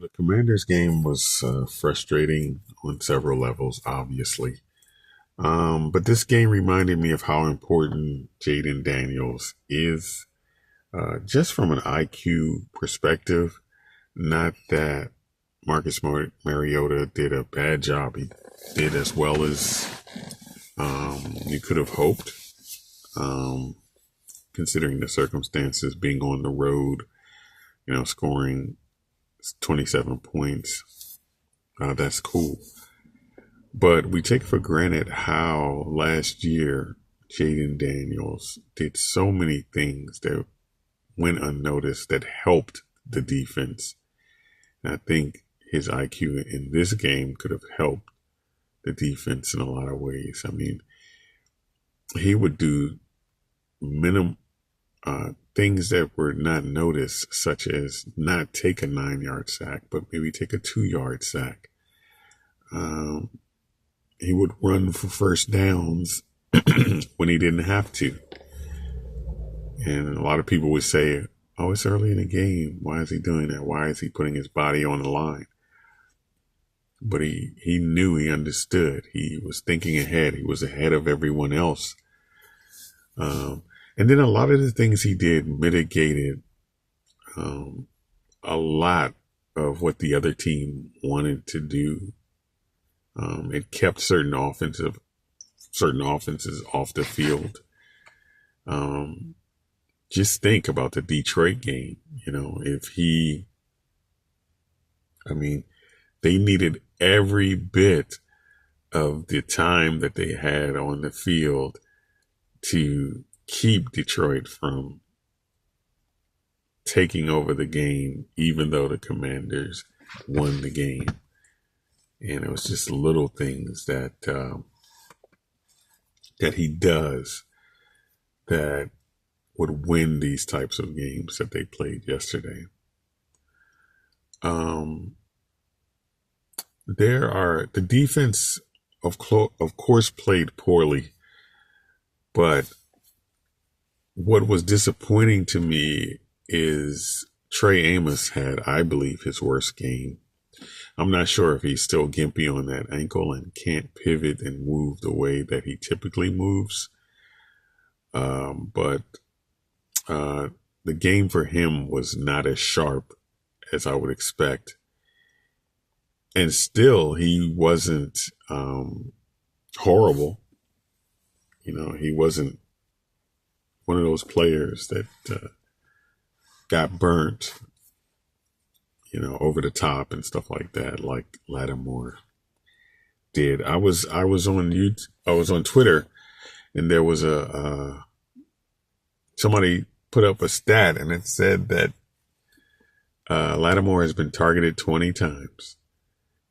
The Commanders game was frustrating on several levels, obviously. But this game reminded me of how important Jaden Daniels is, just from an IQ perspective. Not that Mariota did a bad job. He did as well as you could have hoped, um, considering the circumstances, being on the road, scoring 27 points. That's cool. But we take for granted how last year Jaden Daniels did so many things that went unnoticed that helped the defense. And I think his IQ in this game could have helped the defense in a lot of ways. I mean, he would do minimum things that were not noticed, such as not take a 9-yard sack, but maybe take a 2-yard sack. He would run for first downs when he didn't have to. And a lot of people would say, oh, it's early in the game. Why is he doing that? Why is he putting his body on the line? But he knew, he understood. He was thinking ahead. He was ahead of everyone else. And then a lot of the things he did mitigated a lot of what the other team wanted to do. It kept certain offenses off the field. Just think about the Detroit game. They needed every bit of the time that they had on the field to keep Detroit from taking over the game, even though the Commanders won the game. And it was just little things that he does that would win these types of games that they played yesterday. The defense, of course, played poorly, but what was disappointing to me is Trey Amos had, I believe, his worst game. I'm not sure if he's still gimpy on that ankle and can't pivot and move the way that he typically moves. But the game for him was not as sharp as I would expect. And still, he wasn't horrible. He wasn't one of those players that got burnt, over the top and stuff like that, like Lattimore did. I was on YouTube, I was on Twitter, and there was somebody put up a stat, and it said that Lattimore has been targeted 20 times.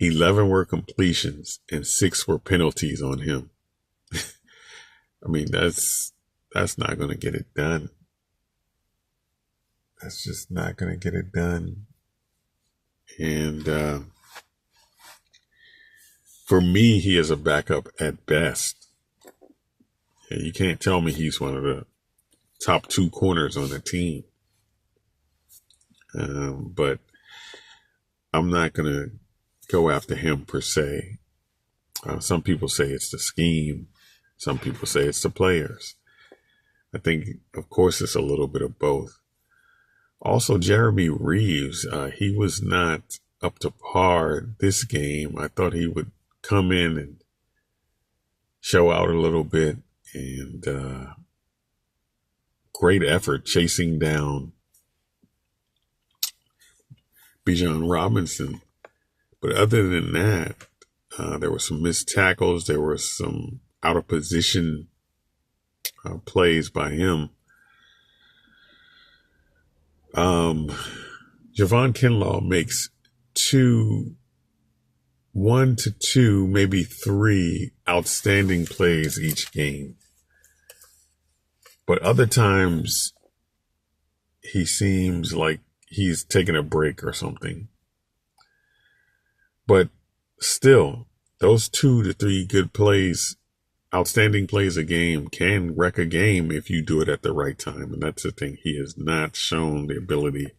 11 were completions and 6 were penalties on him. I mean, that's not going to get it done. That's just not going to get it done. And for me, he is a backup at best. And you can't tell me he's one of the top 2 corners on the team. But I'm not going to go after him per se. Some people say it's the scheme. Some people say it's the players. I think, of course, it's a little bit of both. Also, Jeremy Reeves, he was not up to par this game. I thought he would come in and show out a little bit, and great effort chasing down Bijan Robinson. But other than that, there were some missed tackles. There were some out of position plays by him. Javon Kinlaw makes 1 to 2, maybe 3 outstanding plays each game. But other times he seems like he's taking a break or something. But still, those 2 to 3 good plays, outstanding plays a game, can wreck a game if you do it at the right time. And that's the thing. He has not shown the ability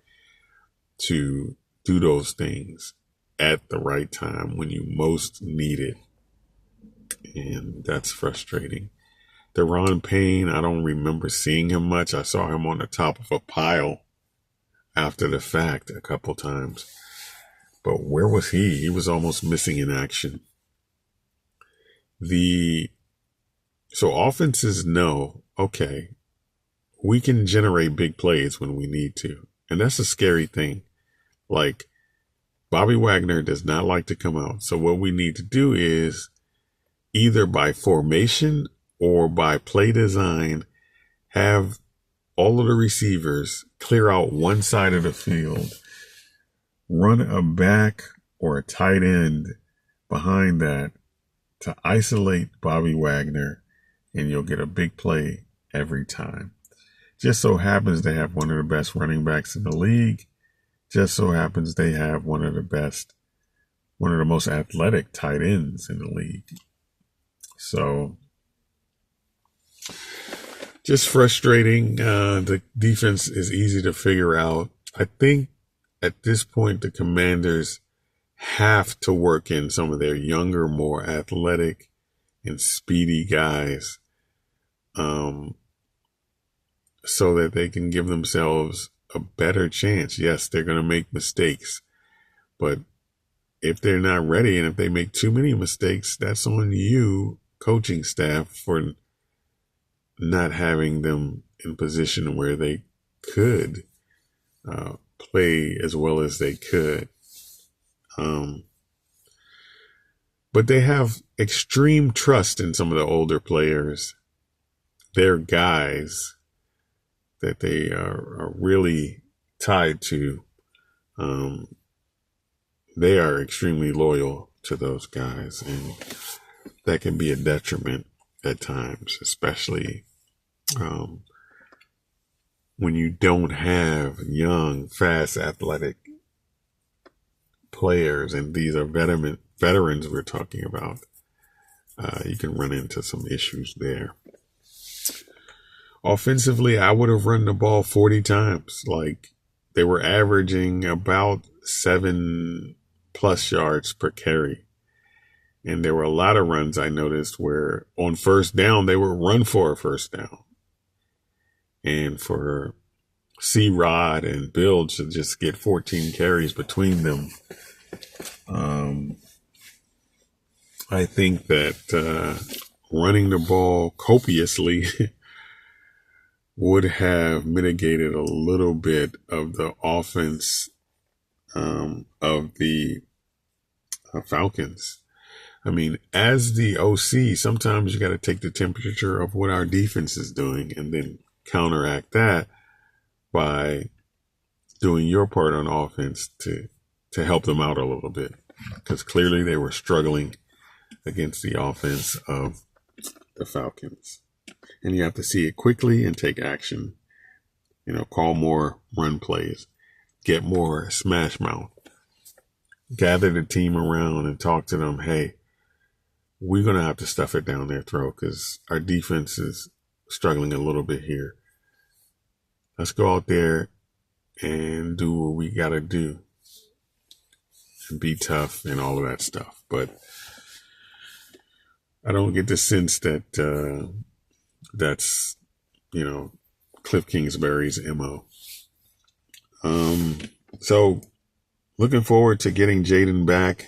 to do those things at the right time when you most need it. And that's frustrating. Deron Payne, I don't remember seeing him much. I saw him on the top of a pile after the fact a couple times. But where was he? He was almost missing in action. So offenses know, okay, we can generate big plays when we need to. And that's a scary thing. Like, Bobby Wagner does not like to come out. So what we need to do is either by formation or by play design, have all of the receivers clear out one side of the field, run a back or a tight end behind that to isolate Bobby Wagner, and you'll get a big play every time. Just so happens they have one of the best running backs in the league. Just so happens they have one of the most athletic tight ends in the league. So, just frustrating. The defense is easy to figure out. I think at this point, the Commanders have to work in some of their younger, more athletic and speedy guys, so that they can give themselves a better chance. Yes, they're going to make mistakes, but if they're not ready and if they make too many mistakes, that's on you, coaching staff, for not having them in position where they could play as well as they could. But they have extreme trust in some of the older players. They're guys that they are really tied to. They are extremely loyal to those guys, and that can be a detriment at times, especially when you don't have young, fast, athletic players, and these are veterans we're talking about. You can run into some issues there. Offensively, I would have run the ball 40 times. Like, they were averaging about 7+ yards per carry. And there were a lot of runs I noticed where on first down, they would run for a first down. And for C-Rod and Bill to just get 14 carries between them, I think that running the ball copiously would have mitigated a little bit of the offense of the Falcons. I mean, as the OC, sometimes you got to take the temperature of what our defense is doing and then counteract that by doing your part on offense to help them out a little bit, because clearly they were struggling against the offense of the Falcons. And you have to see it quickly and take action. Call more run plays, get more smash mouth, gather the team around and talk to them. Hey, we're going to have to stuff it down their throat because our defense is struggling a little bit here. Let's go out there and do what we got to do and be tough and all of that stuff. But I don't get the sense that that's, Cliff Kingsbury's MO. So looking forward to getting Jaden back.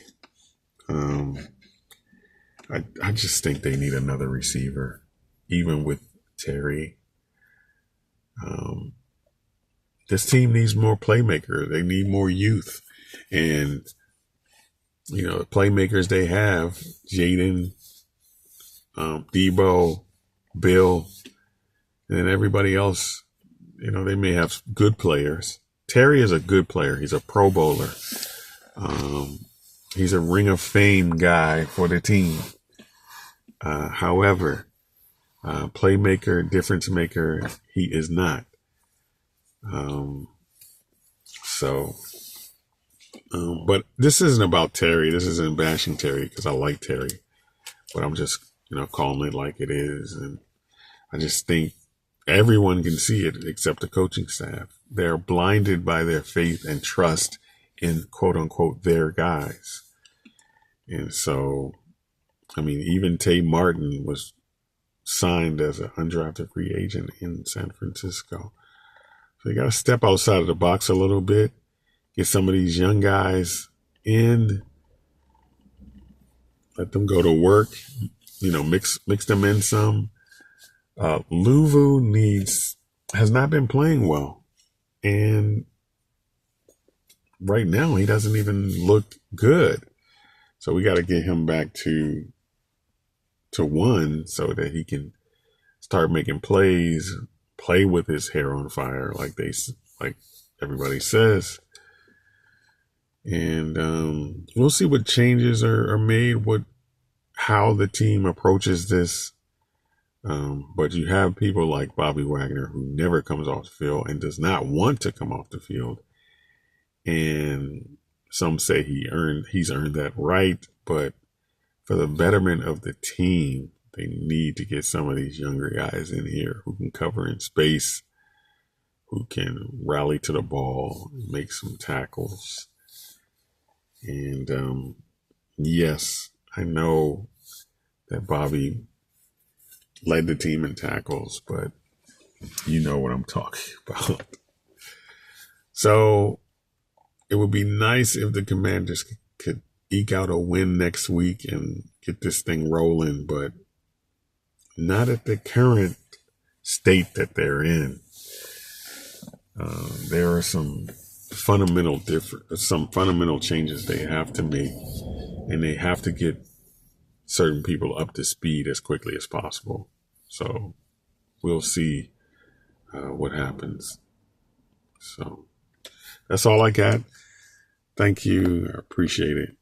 I just think they need another receiver, even with Terry. This team needs more playmakers. They need more youth. And, the playmakers they have, Jaden, Debo, Bill, and then everybody else, they may have good players. Terry is a good player. He's a Pro Bowler. He's a Ring of Fame guy for the team. However, playmaker, difference maker, he is not. But this isn't about Terry. This isn't bashing Terry because I like Terry. But I'm just, calling it like it is. And I just think everyone can see it except the coaching staff. They're blinded by their faith and trust in quote unquote their guys. And so, I mean, even Tay Martin was signed as an undrafted free agent in San Francisco. So you got to step outside of the box a little bit, get some of these young guys in, let them go to work, mix them in some. Luvu has not been playing well. And right now he doesn't even look good. So we got to get him back to one so that he can start making plays, play with his hair on fire, like everybody says. And we'll see what changes are made, how the team approaches this. But you have people like Bobby Wagner, who never comes off the field and does not want to come off the field. And some say he's earned that right, but for the betterment of the team, they need to get some of these younger guys in here who can cover in space, who can rally to the ball, make some tackles. And yes, I know that Bobby led the team in tackles, but you know what I'm talking about. So it would be nice if the Commanders could eke out a win next week and get this thing rolling, but not at the current state that they're in. There are some fundamental changes they have to make, and they have to get certain people up to speed as quickly as possible. So we'll see what happens. So that's all I got. Thank you. I appreciate it.